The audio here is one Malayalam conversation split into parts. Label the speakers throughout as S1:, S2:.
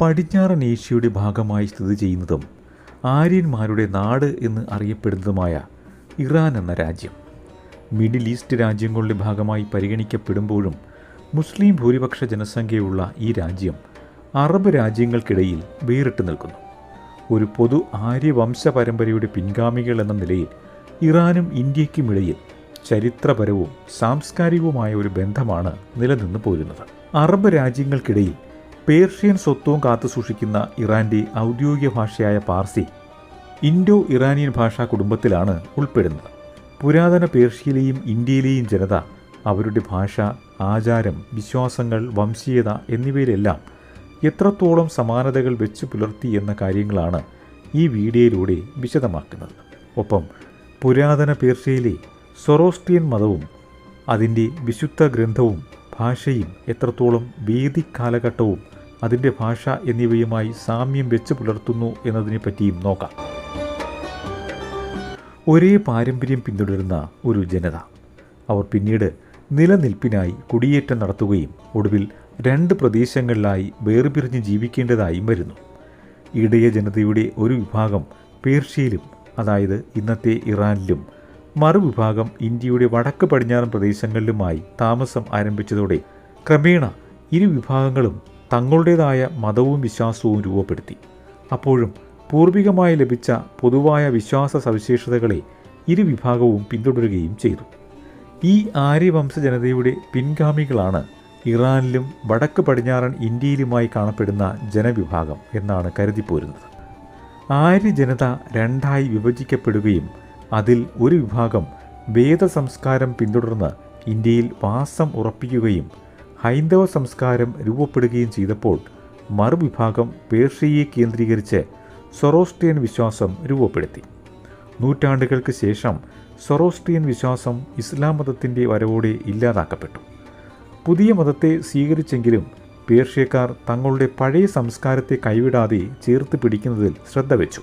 S1: പടിഞ്ഞാറൻ ഏഷ്യയുടെ ഭാഗമായി സ്ഥിതി ചെയ്യുന്നതും ആര്യന്മാരുടെ നാട് എന്ന് അറിയപ്പെടുന്നതുമായ ഇറാൻ എന്ന രാജ്യം മിഡിൽ ഈസ്റ്റ് രാജ്യങ്ങളുടെ ഭാഗമായി പരിഗണിക്കപ്പെടുമ്പോഴും മുസ്ലിം ഭൂരിപക്ഷ ജനസംഖ്യയുള്ള ഈ രാജ്യം അറബ് രാജ്യങ്ങൾക്കിടയിൽ വേറിട്ട് നിൽക്കുന്നു. ഒരു പൊതു ആര്യവംശ പരമ്പരയുടെ പിൻഗാമികൾ എന്ന നിലയിൽ ഇറാനും ഇന്ത്യയ്ക്കുമിടയിൽ ചരിത്രപരവും സാംസ്കാരികവുമായ ഒരു ബന്ധമാണ് നിലനിന്നു പോരുന്നത്. അറബ് രാജ്യങ്ങൾക്കിടയിൽ പേർഷ്യൻ സ്വത്വം കാത്തുസൂക്ഷിക്കുന്ന ഇറാൻ്റെ ഔദ്യോഗിക ഭാഷയായ പാർസി ഇൻഡോ ഇറാനിയൻ ഭാഷാ കുടുംബത്തിലാണ് ഉൾപ്പെടുന്നത്. പുരാതന പേർഷ്യയിലെയും ഇന്ത്യയിലെയും ജനത അവരുടെ ഭാഷ, ആചാരം, വിശ്വാസങ്ങൾ, വംശീയത എന്നിവയിലെല്ലാം എത്രത്തോളം സമാനതകൾ വെച്ച് പുലർത്തി എന്ന കാര്യങ്ങളാണ് ഈ വീഡിയോയിലൂടെ വിശദമാക്കുന്നത്. ഒപ്പം പുരാതന പേർഷ്യയിലെ സൊറോസ്ട്രിയൻ മതവും അതിൻ്റെ വിശുദ്ധ ഗ്രന്ഥവും ഭാഷയും എത്രത്തോളം വേദിക് കാലഘട്ടവും അതിൻ്റെ ഭാഷ എന്നിവയുമായി സാമ്യം വെച്ച് പുലർത്തുന്നു എന്നതിനെപ്പറ്റിയും നോക്കാം. ഒരേ പാരമ്പര്യം പിന്തുടരുന്ന ഒരു ജനത. അവർ പിന്നീട് നിലനിൽപ്പിനായി കുടിയേറ്റം നടത്തുകയും ഒടുവിൽ 2 പ്രദേശങ്ങളിലായി വേർപിരിഞ്ഞ് ജീവിക്കേണ്ടതായും വരുന്നു. ഇടയ ജനതയുടെ ഒരു വിഭാഗം പേർഷ്യയിലും, അതായത് ഇന്നത്തെ ഇറാനിലും, മറുവിഭാഗം ഇന്ത്യയുടെ വടക്ക് പടിഞ്ഞാറൻ പ്രദേശങ്ങളിലുമായി താമസം ആരംഭിച്ചതോടെ ക്രമേണ ഇരു വിഭാഗങ്ങളും തങ്ങളുടേതായ മതവും വിശ്വാസവും രൂപപ്പെടുത്തി. അപ്പോഴും പൂർവികമായി ലഭിച്ച പൊതുവായ വിശ്വാസ സവിശേഷതകളെ ഇരു വിഭാഗവും പിന്തുടരുകയും ചെയ്തു. ഈ ആര്യവംശ ജനതയുടെ പിൻഗാമികളാണ് ഇറാനിലും വടക്ക് പടിഞ്ഞാറൻ ഇന്ത്യയിലുമായി കാണപ്പെടുന്ന ജനവിഭാഗം എന്നാണ് കരുതിപ്പോരുന്നത്. ആര്യ ജനത 2ആയി വിഭജിക്കപ്പെടുകയും അതിൽ ഒരു വിഭാഗം വേദ സംസ്കാരം പിന്തുടർന്ന് ഇന്ത്യയിൽ വാസം ഉറപ്പിക്കുകയും ഹൈന്ദവ സംസ്കാരം രൂപപ്പെടുകയും ചെയ്തപ്പോൾ മറുവിഭാഗം പേർഷ്യയെ കേന്ദ്രീകരിച്ച് സൊറോസ്ട്രിയൻ വിശ്വാസം രൂപപ്പെടുത്തി. നൂറ്റാണ്ടുകൾക്ക് ശേഷം സൊറോസ്ട്രിയൻ വിശ്വാസം ഇസ്ലാം മതത്തിൻ്റെ വരവോടെ ഇല്ലാതാക്കപ്പെട്ടു. പുതിയ മതത്തെ സ്വീകരിച്ചെങ്കിലും പേർഷ്യക്കാർ തങ്ങളുടെ പഴയ സംസ്കാരത്തെ കൈവിടാതെ ചേർത്ത് പിടിക്കുന്നതിൽ ശ്രദ്ധ വെച്ചു.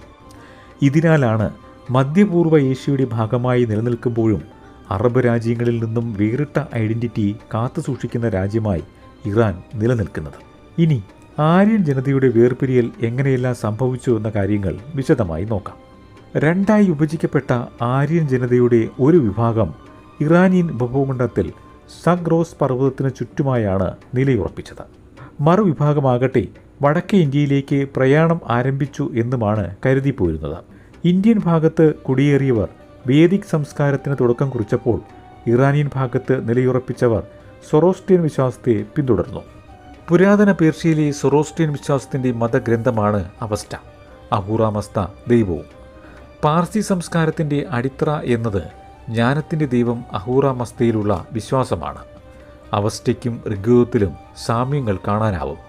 S1: ഇതിനാലാണ് മധ്യപൂർവ്വ ഏഷ്യയുടെ ഭാഗമായി നിലനിൽക്കുമ്പോഴും അറബ് രാജ്യങ്ങളിൽ നിന്നും വേറിട്ട ഐഡൻറ്റിറ്റി കാത്തുസൂക്ഷിക്കുന്ന രാജ്യമായി ഇറാൻ നിലനിൽക്കുന്നത്. ഇനി ആര്യൻ ജനതയുടെ വേർപിരിയൽ എങ്ങനെയെല്ലാം സംഭവിച്ചു എന്ന കാര്യങ്ങൾ വിശദമായി നോക്കാം. 2ആയി വിഭജിക്കപ്പെട്ട ആര്യൻ ജനതയുടെ ഒരു വിഭാഗം ഇറാനിയൻ ഉപഭൂഖണ്ഡത്തിൽ സഗ്രോസ് പർവ്വതത്തിന് ചുറ്റുമായാണ് നിലയുറപ്പിച്ചത്. മറുവിഭാഗമാകട്ടെ വടക്കേ ഇന്ത്യയിലേക്ക് പ്രയാണം ആരംഭിച്ചു എന്നുമാണ് കരുതിപ്പോരുന്നത്. ഇന്ത്യൻ ഭാഗത്ത് കുടിയേറിയവർ വേദിക് സംസ്കാരത്തിന് തുടക്കം കുറിച്ചപ്പോൾ ഇറാനിയൻ ഭാഗത്ത് നിലയുറപ്പിച്ചവർ സൊറോസ്ട്രിയൻ വിശ്വാസത്തെ പിന്തുടർന്നു. പുരാതന പേർഷ്യയിലെ സൊറോസ്ട്രിയൻ വിശ്വാസത്തിൻ്റെ മതഗ്രന്ഥമാണ് അവസ്റ്റ, അഹൂറ മസ്ത ദൈവവും. പാർസി സംസ്കാരത്തിൻ്റെ അടിത്തറ എന്നത് ജ്ഞാനത്തിൻ്റെ ദൈവം അഹൂറ മസ്തയിലുള്ള വിശ്വാസമാണ്. അവസ്റ്റയ്ക്കും ഋഗ്വേദത്തിലും സാമ്യങ്ങൾ കാണാനാവും.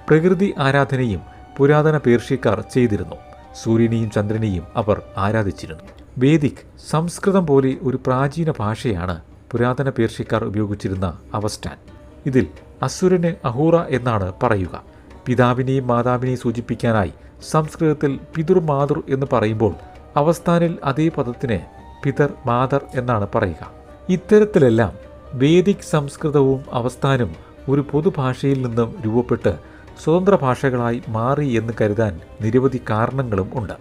S1: പ്രകൃതി ആരാധനയും പുരാതന പേർഷ്യക്കാർ ചെയ്തിരുന്നു. സൂര്യനെയും ചന്ദ്രനെയും അവർ ആരാധിച്ചിരുന്നു. വേദിക് സംസ്കൃതം പോലെ ഒരു പ്രാചീന ഭാഷയാണ് പുരാതന പേർഷ്യക്കാർ ഉപയോഗിച്ചിരുന്ന അവസ്റ്റാൻ. ഇതിൽ അസുരന് അഹൂറ എന്നാണ് പറയുക. പിതാവിനെയും മാതാവിനെയും സൂചിപ്പിക്കാനായി സംസ്കൃതത്തിൽ പിതൃ മാതൃ എന്ന് പറയുമ്പോൾ അവസ്ഥാനിൽ അതേ പദത്തിന് പിതർ മാതർ എന്നാണ് പറയുക. ഇത്തരത്തിലെല്ലാം വേദിക് സംസ്കൃതവും അവസ്ഥാനും ഒരു പൊതുഭാഷയിൽ നിന്നും രൂപപ്പെട്ട് സ്വതന്ത്ര ഭാഷകളായി മാറി എന്ന് കരുതാൻ നിരവധി കാരണങ്ങളും ഉണ്ട്.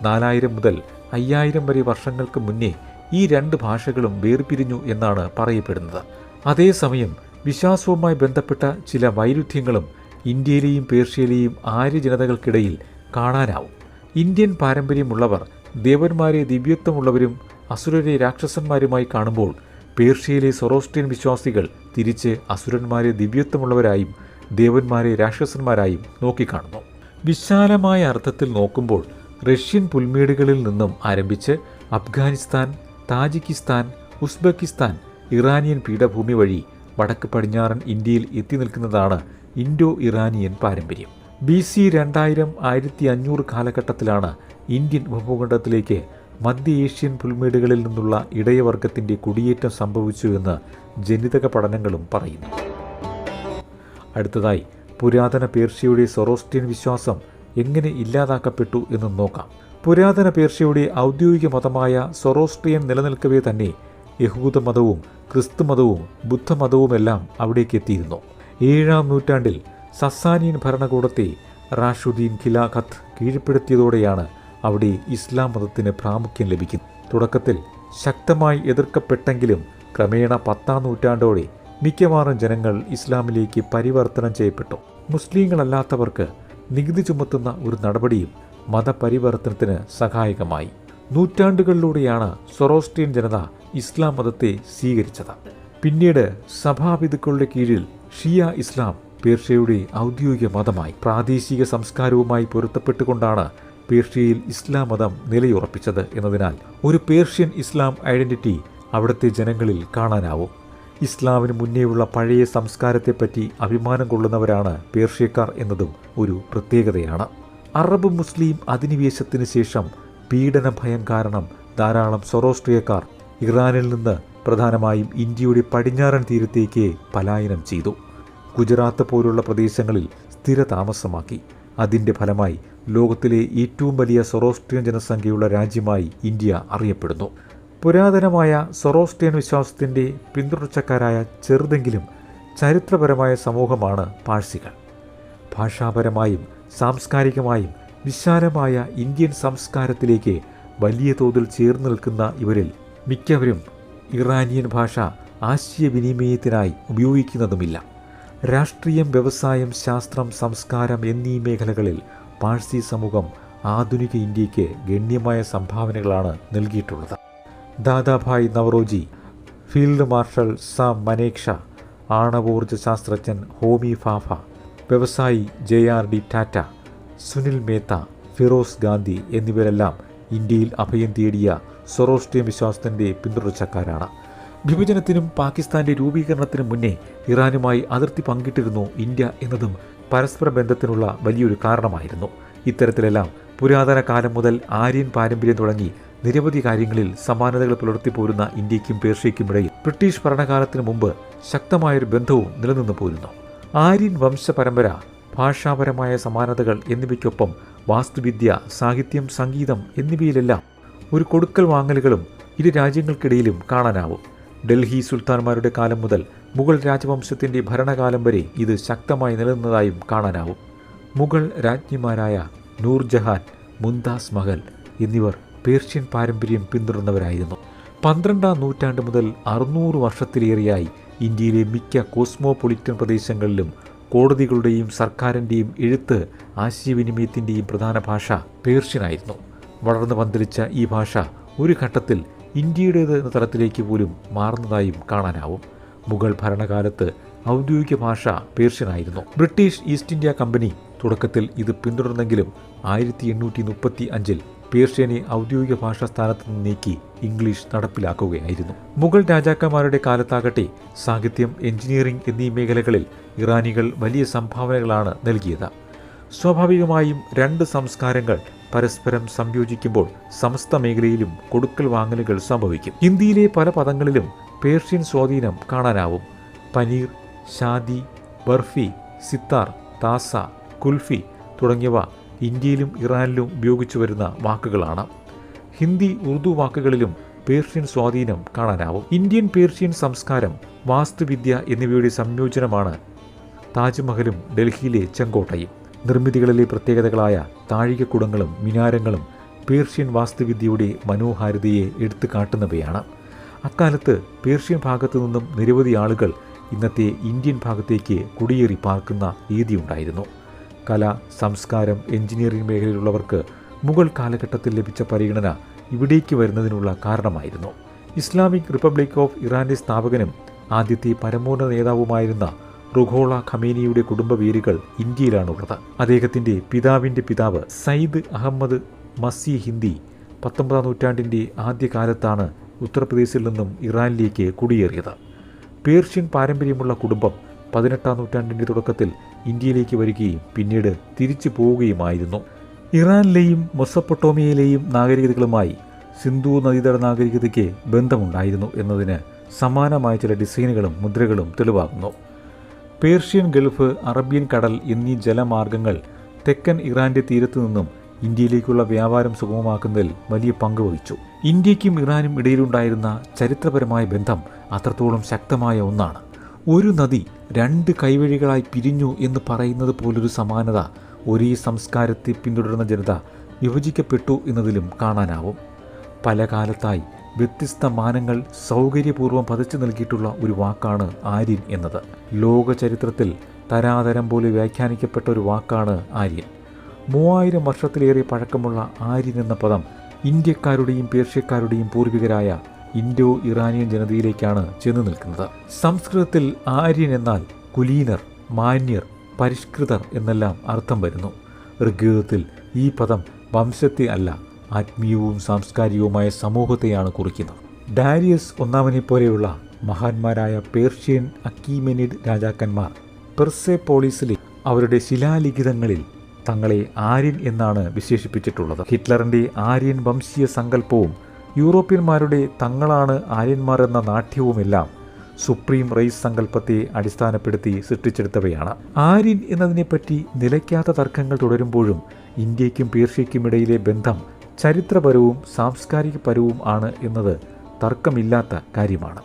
S1: 4000 മുതൽ 5000 വരെ വർഷങ്ങൾക്ക് മുന്നേ ഈ 2 ഭാഷകളും വേർപിരിഞ്ഞു എന്നാണ് പറയപ്പെടുന്നത്. അതേസമയം വിശ്വാസവുമായി ബന്ധപ്പെട്ട ചില വൈരുദ്ധ്യങ്ങളും ഇന്ത്യയിലെയും പേർഷ്യയിലെയും ആര്യ ജനതകൾക്കിടയിൽ കാണാനാവും. ഇന്ത്യൻ പാരമ്പര്യമുള്ളവർ ദേവന്മാരെ ദിവ്യത്വമുള്ളവരും അസുരരെ രാക്ഷസന്മാരുമായി കാണുമ്പോൾ പേർഷ്യയിലെ സൊറോസ്ട്രിയൻ വിശ്വാസികൾ തിരിച്ച് അസുരന്മാരെ ദിവ്യത്വമുള്ളവരായും ദേവന്മാരെ രാക്ഷസന്മാരായും നോക്കിക്കാണുന്നു. വിശാലമായ അർത്ഥത്തിൽ നോക്കുമ്പോൾ റഷ്യൻ പുൽമേടുകളിൽ നിന്നും ആരംഭിച്ച് അഫ്ഗാനിസ്ഥാൻ, താജിക്കിസ്ഥാൻ, ഉസ്ബെക്കിസ്ഥാൻ, ഇറാനിയൻ പീഠഭൂമി വഴി വടക്ക് പടിഞ്ഞാറൻ ഇന്ത്യയിൽ എത്തി നിൽക്കുന്നതാണ് ഇൻഡോ ഇറാനിയൻ പാരമ്പര്യം. BC 2000 1500 കാലഘട്ടത്തിലാണ് ഇന്ത്യൻ ഉപഭൂഖണ്ഡത്തിലേക്ക് മധ്യ ഏഷ്യൻ പുൽമേടുകളിൽ നിന്നുള്ള ഇടയവർഗത്തിൻ്റെ കുടിയേറ്റം സംഭവിച്ചു എന്ന് ജനിതക പഠനങ്ങളും പറയുന്നു. അടുത്തതായി പുരാതന പേർഷ്യയുടെ സൊറോസ്ട്രിയൻ വിശ്വാസം എങ്ങനെ ഇല്ലാതാക്കപ്പെട്ടു എന്ന് നോക്കാം. പുരാതന പേർഷ്യയുടെ ഔദ്യോഗിക മതമായ സൊറോസ്ട്രിയൻ നിലനിൽക്കവേ തന്നെ യഹൂദ മതവും ക്രിസ്തുമതവും ബുദ്ധമതവുമെല്ലാം അവിടേക്ക് എത്തിയിരുന്നു. 7-ാം നൂറ്റാണ്ടിൽ സസാനിയൻ ഭരണകൂടത്തെ റാഷുദ്ദീൻ ഖിലാഫത്ത് കീഴ്പ്പെടുത്തിയതോടെയാണ് അവിടെ ഇസ്ലാം മതത്തിന് പ്രാമുഖ്യം ലഭിക്കുന്നത്. തുടക്കത്തിൽ ശക്തമായി എതിർക്കപ്പെട്ടെങ്കിലും ക്രമേണ 10-ാം നൂറ്റാണ്ടോടെ മിക്കവാറും ജനങ്ങൾ ഇസ്ലാമിലേക്ക് പരിവർത്തനം ചെയ്യപ്പെട്ടു. മുസ്ലിങ്ങളല്ലാത്തവർക്ക് നികുതി ചുമത്തുന്ന ഒരു നടപടിയും മതപരിവർത്തനത്തിന് സഹായകമായി. നൂറ്റാണ്ടുകളിലൂടെയാണ് സൊറോസ്ട്രിയൻ ജനത ഇസ്ലാം മതത്തെ സ്വീകരിച്ചത്. പിന്നീട് സഭാപിതാക്കളുടെ കീഴിൽ ഷിയ ഇസ്ലാം പേർഷ്യയുടെ ഔദ്യോഗിക മതമായി. പ്രാദേശിക സംസ്കാരവുമായി പൊരുത്തപ്പെട്ടുകൊണ്ടാണ് പേർഷ്യയിൽ ഇസ്ലാം മതം നിലയുറപ്പിച്ചത് എന്നതിനാൽ ഒരു പേർഷ്യൻ ഇസ്ലാം ഐഡന്റിറ്റി അവിടുത്തെ ജനങ്ങളിൽ കാണാനാവും. ഇസ്ലാമിന് മുന്നേയുള്ള പഴയ സംസ്കാരത്തെപ്പറ്റി അഭിമാനം കൊള്ളുന്നവരാണ് പേർഷ്യക്കാർ എന്നതും ഒരു പ്രത്യേകതയാണ്. അറബ് മുസ്ലിം അധിനിവേശത്തിന് ശേഷം പീഡന ഭയം കാരണം ധാരാളം സൊറോസ്ട്രിയക്കാർ ഇറാനിൽ നിന്ന് പ്രധാനമായും ഇന്ത്യയുടെ പടിഞ്ഞാറൻ തീരത്തേക്ക് പലായനം ചെയ്തു. ഗുജറാത്ത് പോലുള്ള പ്രദേശങ്ങളിൽ സ്ഥിരതാമസമാക്കി. അതിൻ്റെ ഫലമായി ലോകത്തിലെ ഏറ്റവും വലിയ സൊറോസ്ട്രിയൻ ജനസംഖ്യയുള്ള രാജ്യമായി ഇന്ത്യ അറിയപ്പെടുന്നു. പുരാതനമായ സൊറോസ്ട്രിയൻ വിശ്വാസത്തിൻ്റെ പിന്തുടർച്ചക്കാരായ ചെറുതെങ്കിലും ചരിത്രപരമായ സമൂഹമാണ് പാഴ്സികൾ. ഭാഷാപരമായും സാംസ്കാരികമായും വിശാലമായ ഇന്ത്യൻ സംസ്കാരത്തിലേക്ക് വലിയ തോതിൽ ചേർന്ന് നിൽക്കുന്ന ഇവരിൽ മിക്കവരും ഇറാനിയൻ ഭാഷ ആശയവിനിമയത്തിനായി ഉപയോഗിക്കുന്നതുമില്ല. രാഷ്ട്രീയം, വ്യവസായം, ശാസ്ത്രം, സംസ്കാരം എന്നീ മേഖലകളിൽ പാഴ്സി സമൂഹം ആധുനിക ഇന്ത്യക്ക് ഗണ്യമായ സംഭാവനകളാണ് നൽകിയിട്ടുള്ളത്. ദാദാഭായ് നവറോജി, ഫീൽഡ് മാർഷൽ സാം മനേക്ഷ, ആണവോർജ ശാസ്ത്രജ്ഞൻ ഹോമി ഫാഫ, വ്യവസായി JRD ടാറ്റ, സുനിൽ മേത്ത, ഫിറോസ് ഗാന്ധി എന്നിവരെല്ലാം ഇന്ത്യയിൽ അഭയം തേടിയ സൊറോസ്ട്രിയൻ വിശ്വാസത്തിൻ്റെ പിന്തുടർച്ചക്കാരാണ്. വിഭജനത്തിനും പാകിസ്ഥാന്റെ രൂപീകരണത്തിനും മുന്നേ ഇറാനുമായി അതിർത്തി പങ്കിട്ടിരുന്നു ഇന്ത്യ എന്നതും പരസ്പര ബന്ധത്തിനുള്ള വലിയൊരു കാരണമായിരുന്നു. ഇത്തരത്തിലെല്ലാം പുരാതന കാലം മുതൽ ആര്യൻ പാരമ്പര്യം തുടങ്ങി നിരവധി കാര്യങ്ങളിൽ സമാനതകൾ പുലർത്തിപ്പോരുന്ന ഇന്ത്യക്കും പേർഷ്യയ്ക്കുമിടയിൽ ബ്രിട്ടീഷ് ഭരണകാലത്തിനു മുമ്പ് ശക്തമായൊരു ബന്ധവും നിലനിന്നു പോരുന്നു. ആര്യൻ വംശപരമ്പര, ഭാഷാപരമായ സമാനതകൾ എന്നിവയ്ക്കൊപ്പം വാസ്തുവിദ്യ, സാഹിത്യം, സംഗീതം എന്നിവയിലെല്ലാം ഒരു കൊടുക്കൽ വാങ്ങലുകളും ഇരു രാജ്യങ്ങൾക്കിടയിലും കാണാനാവും. ഡൽഹി സുൽത്താൻമാരുടെ കാലം മുതൽ മുഗൾ രാജവംശത്തിൻ്റെ ഭരണകാലം വരെ ഇത് ശക്തമായി നിലനിന്നതായും കാണാനാവും. മുഗൾ രാജ്ഞിമാരായ നൂർജഹാൻ, മുംതാസ് മഹൽ എന്നിവർ പേർഷ്യൻ പാരമ്പര്യം പിന്തുടർന്നവരായിരുന്നു. 12-ാം നൂറ്റാണ്ട് മുതൽ 600 വർഷത്തിലേറെയായി ഇന്ത്യയിലെ മിക്ക കോസ്മോപൊളിറ്റൻ പ്രദേശങ്ങളിലും കോടതികളുടെയും സർക്കാരിൻ്റെയും എഴുത്ത്, ആശയവിനിമയത്തിൻ്റെയും പ്രധാന ഭാഷ പേർഷ്യനായിരുന്നു. വളർന്നു പന്തലിച്ച ഈ ഭാഷ ഒരു ഘട്ടത്തിൽ ഇന്ത്യയുടേത് എന്ന തലത്തിലേക്ക് പോലും മാറുന്നതായും കാണാനാവും. മുഗൾ ഭരണകാലത്ത് ഔദ്യോഗിക ഭാഷ പേർഷ്യനായിരുന്നു. ബ്രിട്ടീഷ് ഈസ്റ്റ് ഇന്ത്യ കമ്പനി തുടക്കത്തിൽ ഇത് പിന്തുടർന്നെങ്കിലും 1835-ൽ പേർഷ്യനെ ഔദ്യോഗിക ഭാഷാ സ്ഥാനത്ത് നിന്ന് നീക്കി ഇംഗ്ലീഷ് നടപ്പിലാക്കുകയായിരുന്നു. മുഗൾ രാജാക്കന്മാരുടെ കാലത്താകട്ടെ സാഹിത്യം, എഞ്ചിനീയറിംഗ് എന്നീ മേഖലകളിൽ ഇറാനികൾ വലിയ സംഭാവനകളാണ് നൽകിയത്. സ്വാഭാവികമായും രണ്ട് സംസ്കാരങ്ങൾ പരസ്പരം സംയോജിക്കുമ്പോൾ സമസ്ത മേഖലയിലും കൊടുക്കൽ വാങ്ങലുകൾ സംഭവിക്കും. ഹിന്ദിയിലെ പല പദങ്ങളിലും പേർഷ്യൻ സ്വാധീനം കാണാനാവും. പനീർ, ഷാദി, ബർഫി, സിത്താർ, താസ, കുൽഫി തുടങ്ങിയവ ഇന്ത്യയിലും ഇറാനിലും ഉപയോഗിച്ചു വരുന്ന വാക്കുകളാണ്. ഹിന്ദി, ഉറുദു വാക്കുകളിലും പേർഷ്യൻ സ്വാധീനം കാണാനാവും. ഇന്ത്യൻ പേർഷ്യൻ സംസ്കാരം, വാസ്തുവിദ്യ എന്നിവയുടെ സംയോജനമാണ് താജ്മഹലും ഡൽഹിയിലെ ചെങ്കോട്ടയും. നിർമ്മിതികളിലെ പ്രത്യേകതകളായ താഴികക്കുടങ്ങളും മിനാരങ്ങളും പേർഷ്യൻ വാസ്തുവിദ്യയുടെ മനോഹാരിതയെ എടുത്തു കാട്ടുന്നവയാണ്. അക്കാലത്ത് പേർഷ്യൻ ഭാഗത്തു നിന്നും നിരവധി ആളുകൾ ഇന്നത്തെ ഇന്ത്യൻ ഭാഗത്തേക്ക് കുടിയേറി പാർക്കുന്ന രീതിയുണ്ടായിരുന്നു. കല, സംസ്കാരം, എഞ്ചിനീയറിംഗ് മേഖലയിലുള്ളവർക്ക് മുഗൾ കാലഘട്ടത്തിൽ ലഭിച്ച പരിഗണന ഇവിടേക്ക് വരുന്നതിനുള്ള കാരണമായിരുന്നു. ഇസ്ലാമിക് റിപ്പബ്ലിക് ഓഫ് ഇറാന്റെ സ്ഥാപകനും ആദ്യത്തെ പരമോന്നത നേതാവുമായിരുന്ന റുഹോള ഖമേനിയുടെ കുടുംബ വേരുകൾ ഇന്ത്യയിലാണുള്ളത്. അദ്ദേഹത്തിൻ്റെ പിതാവിൻ്റെ പിതാവ് സയ്യിദ് അഹമ്മദ് മസി ഹിന്ദി 19-ാം നൂറ്റാണ്ടിൻ്റെ ആദ്യകാലത്താണ് ഉത്തർപ്രദേശിൽ നിന്നും ഇറാനിലേക്ക് കുടിയേറിയത്. പേർഷ്യൻ പാരമ്പര്യമുള്ള കുടുംബം 18-ാം നൂറ്റാണ്ടിൻ്റെ തുടക്കത്തിൽ ഇന്ത്യയിലേക്ക് വരികയും പിന്നീട് തിരിച്ചു പോവുകയുമായിരുന്നു. ഇറാനിലെയും മൊസപ്പൊട്ടോമിയയിലെയും നാഗരികതകളുമായി സിന്ധു നദീതട നാഗരികതയ്ക്ക് ബന്ധമുണ്ടായിരുന്നു എന്നതിന് സമാനമായ ചില ഡിസൈനുകളും മുദ്രകളും തെളിവാകുന്നു. പേർഷ്യൻ ഗൾഫ്, അറേബ്യൻ കടൽ എന്നീ ജലമാർഗങ്ങൾ തെക്കൻ ഇറാന്റെ തീരത്തു നിന്നും ഇന്ത്യയിലേക്കുള്ള വ്യാപാരം സുഗമമാക്കുന്നതിൽ വലിയ പങ്ക് വഹിച്ചു. ഇന്ത്യക്കും ഇറാനും ഇടയിലുണ്ടായിരുന്ന ചരിത്രപരമായ ബന്ധം അത്രത്തോളം ശക്തമായ ഒന്നാണ്. ഒരു നദി രണ്ട് കൈവഴികളായി പിരിഞ്ഞു എന്ന് പറയുന്നത് പോലൊരു സമാനത ഒരേ സംസ്കാരത്തെ പിന്തുടരുന്ന ജനത വിഭജിക്കപ്പെട്ടു എന്നതിലും കാണാനാവും. പല കാലത്തായി വ്യത്യസ്ത മാനങ്ങൾ സൗകര്യപൂർവ്വം പതിച്ചു നൽകിയിട്ടുള്ള ഒരു വാക്കാണ് ആര്യൻ എന്നത്. ലോക ചരിത്രത്തിൽ തരാതരം പോലെ വ്യാഖ്യാനിക്കപ്പെട്ട ഒരു വാക്കാണ് ആര്യൻ. 3000 വർഷത്തിലേറെ പഴക്കമുള്ള ആര്യൻ എന്ന പദം ഇന്ത്യക്കാരുടെയും പേർഷ്യക്കാരുടെയും പൂർവികരായ ഇൻഡോ ഇറാനിയൻ ജനതയിലേക്കാണ് ചെന്നു നിൽക്കുന്നത്. സംസ്കൃതത്തിൽ ആര്യൻ എന്നാൽ കുലീനർ, മാന്യർ, പരിഷ്കൃതർ എന്നെല്ലാം അർത്ഥം വരുന്നു. ഋഗ്വേദത്തിൽ ഈ പദം വംശത്തെ അല്ല, ആത്മീയവും സാംസ്കാരികവുമായ സമൂഹത്തെയാണ് കുറിക്കുന്നത്. ഡാരിയസ് ഒന്നാമനെ പോലെയുള്ള മഹാന്മാരായ പേർഷ്യൻ അക്കീമെനിഡ് രാജാക്കന്മാർ പെർസെപോളിസിലെ അവരുടെ ശിലാലിഖിതങ്ങളിൽ തങ്ങളെ ആര്യൻ എന്നാണ് വിശേഷിപ്പിച്ചിട്ടുള്ളത്. ഹിറ്റ്ലറിൻ്റെ ആര്യൻ വംശീയ സങ്കല്പവും യൂറോപ്യന്മാരുടെ തങ്ങളാണ് ആര്യന്മാർ എന്ന നാട്യവുമെല്ലാം സുപ്രീം റേസ് സങ്കല്പത്തെ അടിസ്ഥാനപ്പെടുത്തി സൃഷ്ടിച്ചെടുത്തവയാണ്. ആര്യൻ എന്നതിനെപ്പറ്റി നിലയ്ക്കാത്ത തർക്കങ്ങൾ തുടരുമ്പോഴും ഇന്ത്യയ്ക്കും പേർഷ്യയ്ക്കുമിടയിലെ ബന്ധം ചരിത്രപരവും സാംസ്കാരികപരവും ആണ് എന്നത് തർക്കമില്ലാത്ത കാര്യമാണ്.